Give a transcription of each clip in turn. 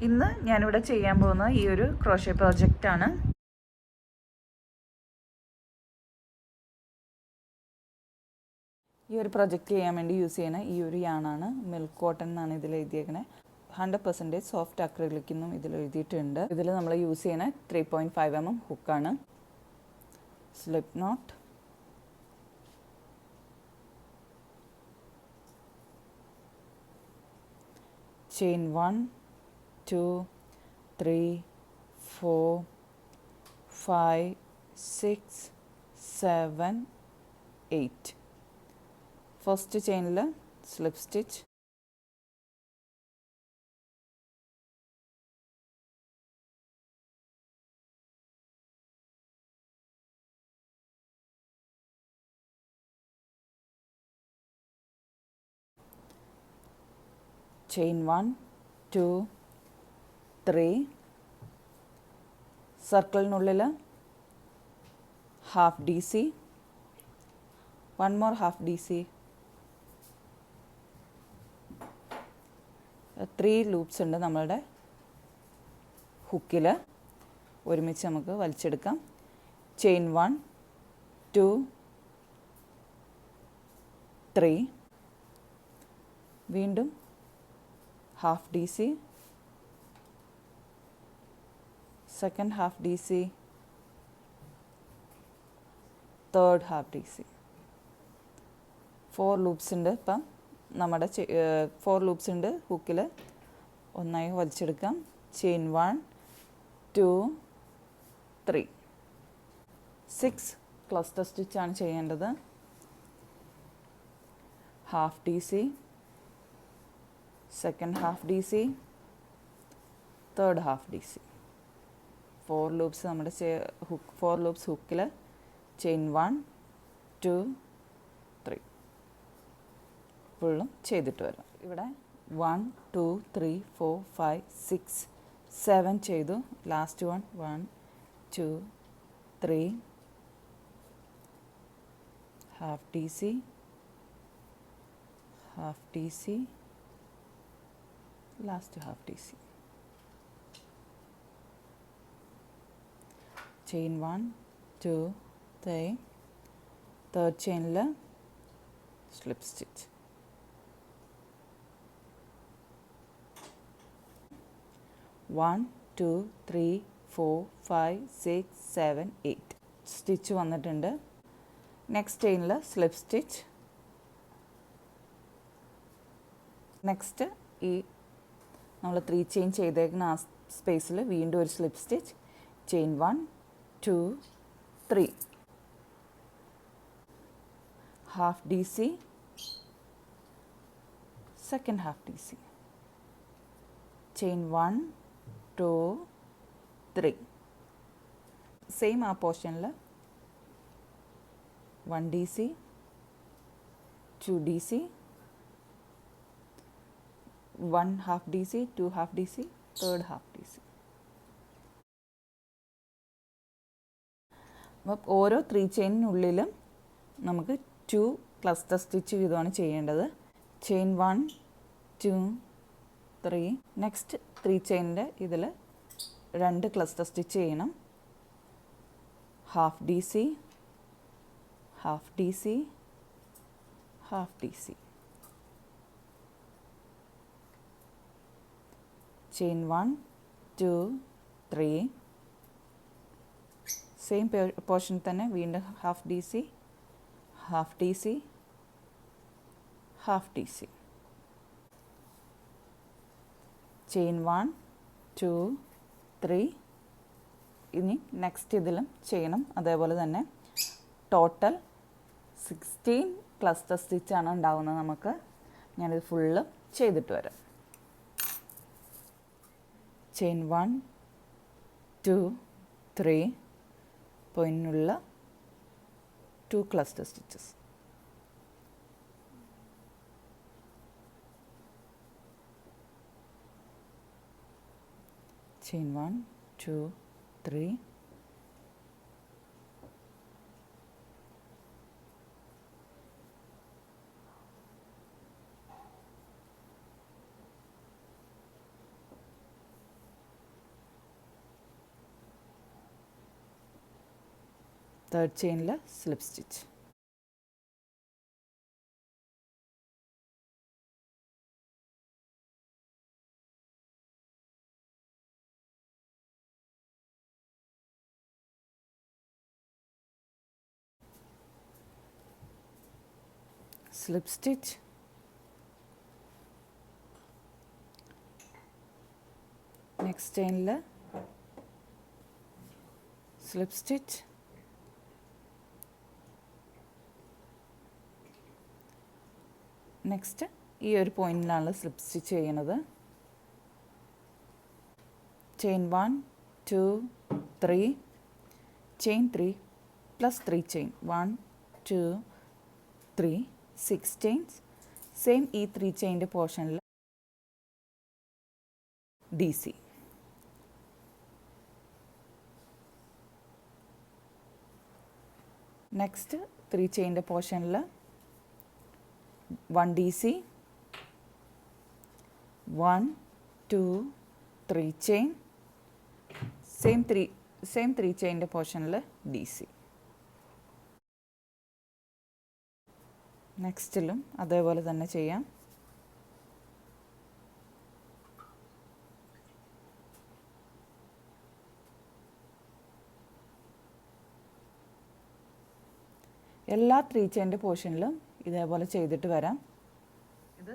ഇന്ന് ഞാനിവിടെ ചെയ്യാൻ പോകുന്ന ഈ ഒരു ക്രോഷ്യ പ്രോജക്റ്റാണ്. ഈ ഒരു പ്രൊജക്റ്റ് ചെയ്യാൻ വേണ്ടി യൂസ് ചെയ്യുന്ന ഈ ഒരു യാണാണ് മിൽക്ക് കോട്ടൺ എന്നാണ് ഇതിൽ എഴുതിയേക്കുന്നത്. 100% സോഫ്റ്റ് അക്രിലിക് എന്നും ഇതിൽ എഴുതിയിട്ടുണ്ട്. ഇതിൽ നമ്മൾ യൂസ് ചെയ്യുന്ന 3.5 mm ഹുക്കാണ്. Slip knot, chain 1 2 3 4 5 6 7 8. ഫസ്റ്റ് ചെയിനിൽ സ്ലിപ്പ് സ്റ്റിച്ച്, ചെയിൻ 1 2 3, സർക്കിളിനുള്ളിൽ half D C, 1 more half D C, 3 loops ഉണ്ട് നമ്മളുടെ ഹുക്കിൽ. ഒരുമിച്ച് നമുക്ക് വലിച്ചെടുക്കാം. ചെയിൻ 1 2 3, വീണ്ടും half D C, second half D C, third half D C. 4 loops ഉണ്ട്. ഇപ്പം നമ്മുടെ 4 ലൂപ്സ് ഉണ്ട് ഹുക്കിൽ. ഒന്നായി വലിച്ചെടുക്കാം. ചെയിൻ 1 2 3, 6 ക്ലസ്റ്റർ സ്റ്റിച്ചാണ് ചെയ്യേണ്ടത്. Half D C, second half D C, third half D C. 4 loops നമ്മുടെ 4 ലൂപ്സ് ഹുക്കിൽ. ചെയിൻ 1 2 3 ഫുള്ളും ചെയ്തിട്ട് വരാം. ഇവിടെ 1 2 3 4 5 6 7 ചെയ്തു. Last 1 2 3 half D C, half D C, last half D C. Chain 1 2 3, third ചെയിനിൽ സ്ലിപ്പ് സ്റ്റിച്ച്. 1 2 3 4 5 6 7 8 സ്റ്റിച്ച് വന്നിട്ടുണ്ട്. Next ചെയിനിൽ slip stitch. Next ഈ നമ്മൾ 3 ചെയിൻ ചെയ്തേക്കുന്ന ആ സ്പേസിൽ വീണ്ടും ഒരു slip stitch. Chain 1 2 3, half D C, second half D C. Chain 1 2 3, same ആ പോർഷനിൽ 1 D C, 2 D C, 1 half D C, 2 half D C, third half D C. അപ്പം ഓരോ 3 ചെയിനിനുള്ളിലും നമുക്ക് 2 ക്ലസ്റ്റർ സ്റ്റിച്ച് വീതമാണ് ചെയ്യേണ്ടത്. ചെയിൻ 1 2 3, നെക്സ്റ്റ് 3 ചെയിനിൻ്റെ ഇതിൽ 2 ക്ലസ്റ്റർ സ്റ്റിച്ച് ചെയ്യണം. Half D C, half D C, half D C. Chain 1 2 3, same portion തന്നെ വീണ്ടും half D C, half D C, half D C. Chain 1 2 3, ഇനി നെക്സ്റ്റ് ഇതിലും ചെയ്യണം അതേപോലെ തന്നെ. ടോട്ടൽ 16 ക്ലസ്റ്റർ സ്റ്റിച്ചാണ് ഉണ്ടാവുന്നത് നമുക്ക്. ഞാനിത് ഫുള്ള് ചെയ്തിട്ട് വരാം. ചെയിൻ 1 2 3, പോയിന്റിനുള്ള 2 ക്ലസ്റ്റർ സ്റ്റിച്ചസ്. ചെയിൻ 1 2 3, തേർഡ് ചെയിനിൽ slip stitch. slip stitch, next chainൽ slip stitch, നെക്സ്റ്റ് ഈ ഒരു പോയിന്റിലാണ് സ്ലിപ്പ് സ്റ്റിച്ച് ചെയ്യുന്നത്. Chain 1 2 3 chain 3 plus 3 chain 1 2 3 6 chains. Same ഈ 3 ചെയിൻ്റെ പോർഷനിൽ ഡി സി. നെക്സ്റ്റ് 3 ചെയിൻ്റെ പോർഷനിൽ 1 DC, 1 2 3 ചെയിൻ, സെയിം 3 ചെയിൻ്റെ പോർഷനിൽ ഡി സി. നെക്സ്റ്റിലും അതേപോലെ തന്നെ ചെയ്യാം. എല്ലാ 3 ചെയിൻ്റെ പോർഷനിലും ഇതേപോലെ ചെയ്തിട്ട് വരാം. ഇത്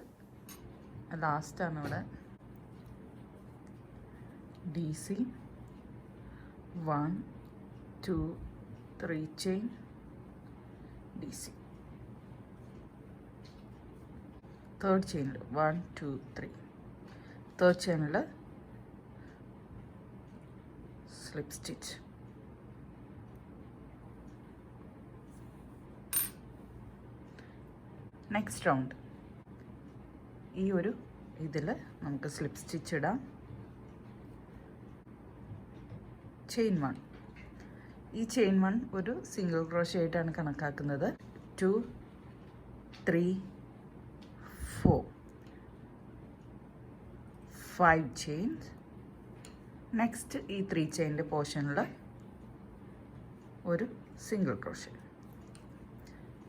ലാസ്റ്റാണ് ഇവിടെ. D C 1 2 3 chain D C. Third ചെയിനിൽ 1 2 3 തേർഡ് ചെയിനിൽ സ്ലിപ്പ് സ്റ്റിച്ച്. നെക്സ്റ്റ് റൗണ്ട് ഈ ഒരു ഇതിൽ നമുക്ക് സ്ലിപ്പ് സ്റ്റിച്ച് ഇടാം. ചെയിൻ 1, ഈ ചെയിൻ 1 ഒരു സിംഗിൾ ക്രോഷ്യ ആയിട്ടാണ് കണക്കാക്കുന്നത്. 2 3 4 5 ചെയിൻസ്. നെക്സ്റ്റ് ഈ 3 ചെയിൻ്റെ പോർഷനിൽ ഒരു സിംഗിൾ ക്രോഷ്യ.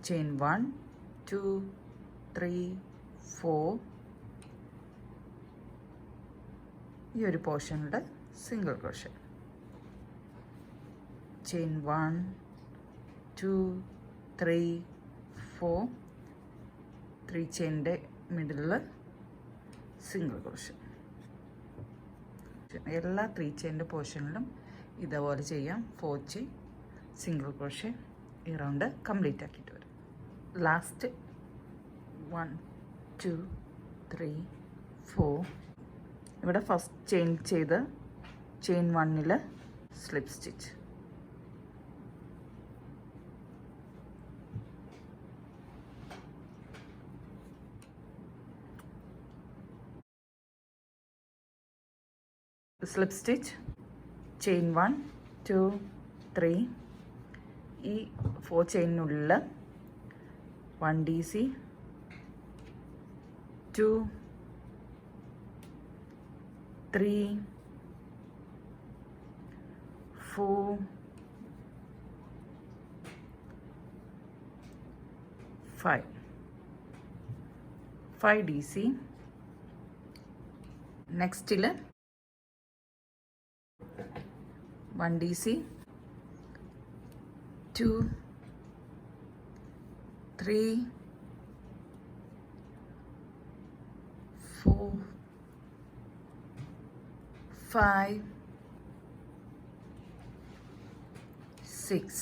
ചെയിൻ 1 2 3 4 ഈ ഒരു പോർഷനിൽ സിംഗിൾ ക്രോഷ്യ. ചെയിൻ 1 2 3 4 3 ചെയിൻ്റെ മിഡിലിൽ സിംഗിൾ ക്രോഷ്യ. എല്ലാ 3 ചെയിൻ്റെ പോർഷനിലും ഇതേപോലെ ചെയ്യാം. 4 ചെയിൻ സിംഗിൾ ക്രോഷ്യ ഈ റൗണ്ട് കംപ്ലീറ്റ് ആക്കിയിട്ട് വരും. ലാസ്റ്റ് 1 2 3 4 ഇവിടെ ഫസ്റ്റ് ചെയിൻ ചെയ്ത് ചെയിൻ 1ൽ slip stitch. Slip stitch chain 1 2 3 ഈ 4 ചെയിനുള്ളിൽ 1 DC 2 3 4 5 DC. നെക്സ്റ്റിൽ 1 DC 2 3 4 5 6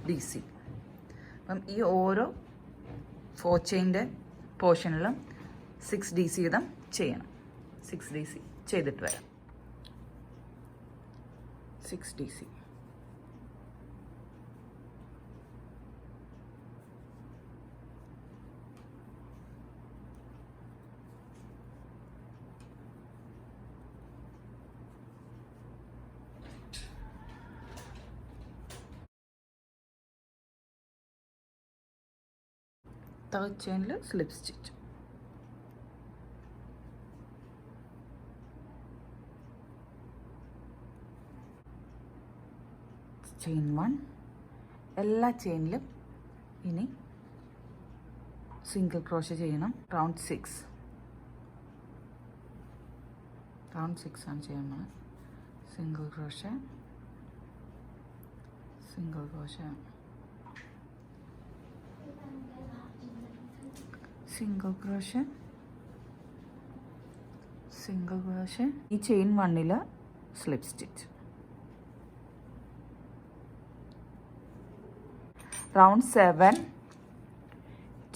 DC. അപ്പം ഈ ഓരോ 4 ചെയിൻ്റെ പോർഷനിലും 6 DC വീതം ചെയ്യണം. 6 DC ചെയ്തിട്ട് വരാം. 6 DC. തേർഡ് ചെയിനിൽ സ്ലിപ്പ് സ്റ്റിച്ച്. ചെയിൻ 1. എല്ലാ ചെയിനിലും ഇനി സിംഗിൾ ക്രോഷേ ചെയ്യണം. റൗണ്ട് 6 ആണ് ചെയ്യുന്നത്. Single crochet, single crochet, single crochet, single crochet. ഈ chain 1 slip stitch. Round 7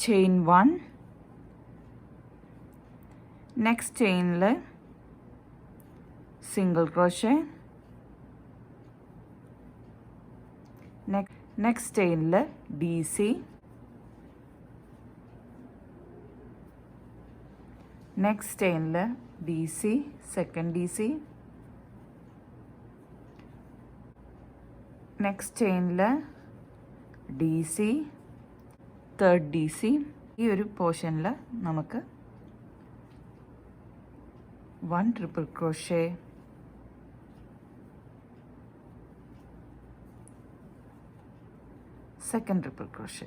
chain 1. Next ചെയിനിൽ സിംഗിൾ ക്രോഷേ, നെക്സ്റ്റ് ചെയിനിൽ DC, നെക്സ്റ്റ് ചെയിനിൽ DC, സെക്കൻഡ് DC, നെക്സ്റ്റ് ചെയിനിൽ DC, തേർഡ് DC. ഈ ഒരു പോർഷനിൽ നമുക്ക് 1 triple crochet, second triple crochet,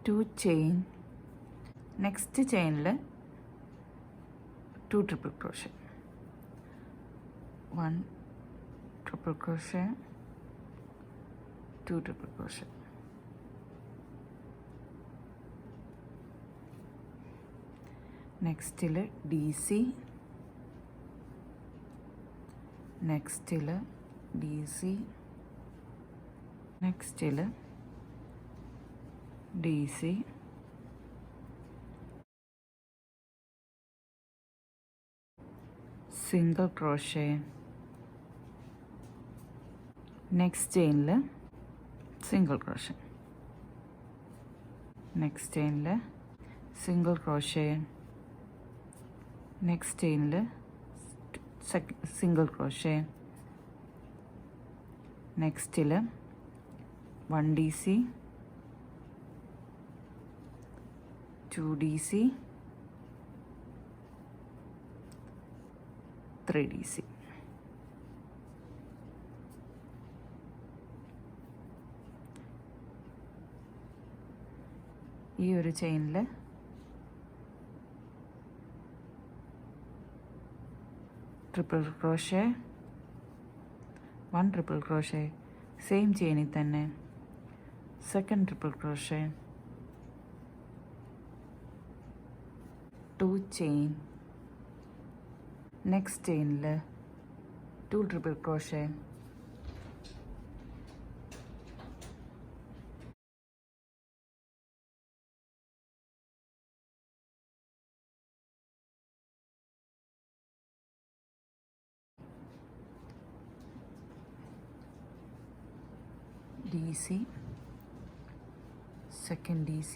2 chain. Next ചെയിനിൽ 2 triple crochet, 1 triple crochet, 2 triple crochet. നെക്സ്റ്റിൽ DC, നെക്സ്റ്റിൽ DC, നെക്സ്റ്റിൽ DC, സിംഗിൾ ക്രോഷേ, നെക്സ്റ്റ് ചെയിനിൽ സിംഗിൾ ക്രോഷേ, നെക്സ്റ്റ് ചെയിനിൽ സിംഗിൾ ക്രോഷേ, നെക്സ്റ്റ് ചെയിനിൽ സിംഗിൾ ക്രോഷേ, നെക്സ്റ്റിൽ 1 DC, 2 DC, 3 DC. ഈ ഒരു ചെയിനിൽ triple crochet, 1 triple crochet, same ചെയിനിൽ തന്നെ second triple crochet, 2 chain. Next ചെയിനിൽ 2 triple crochet, DC, second DC,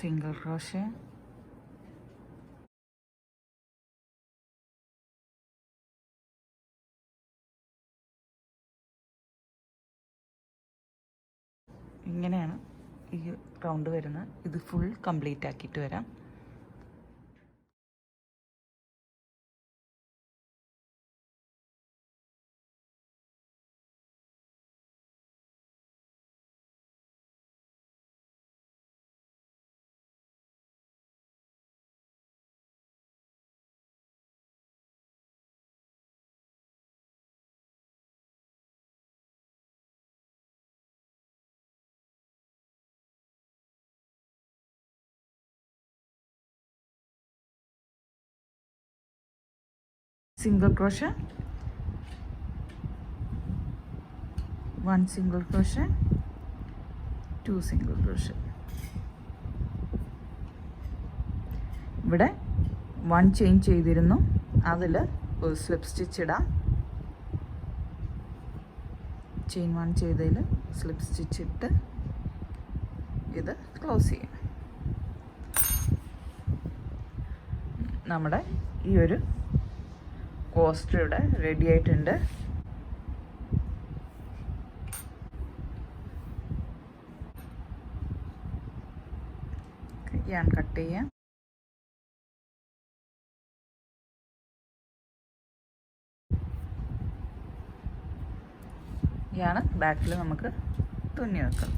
single crochet, ഇങ്ങനെയാണ് ഈ റൗണ്ട് വരുന്നത്. ഇത് ഫുൾ കംപ്ലീറ്റ് ആക്കിയിട്ട് വരാം. Single crochet, 1 single crochet, 2 single crochet. ഇവിടെ 1 ചെയിൻ ചെയ്തിരുന്നു, അതിൽ ഒരു സ്ലിപ്പ് സ്റ്റിച്ച് ഇടാം. ചെയിൻ 1 ചെയ്തതിൽ സ്ലിപ്പ് സ്റ്റിച്ച് ഇട്ട് ഇത് ക്ലോസ് ചെയ്യാം. നമ്മുടെ ഈ ഒരു കോസ്റ്റർ ഇവിടെ റെഡി ആയിട്ടുണ്ട്. ഞാൻ കട്ട് ചെയ്യാം. ഇതാണ് ബാക്കിൽ നമുക്ക് തുന്നി വെക്കാം.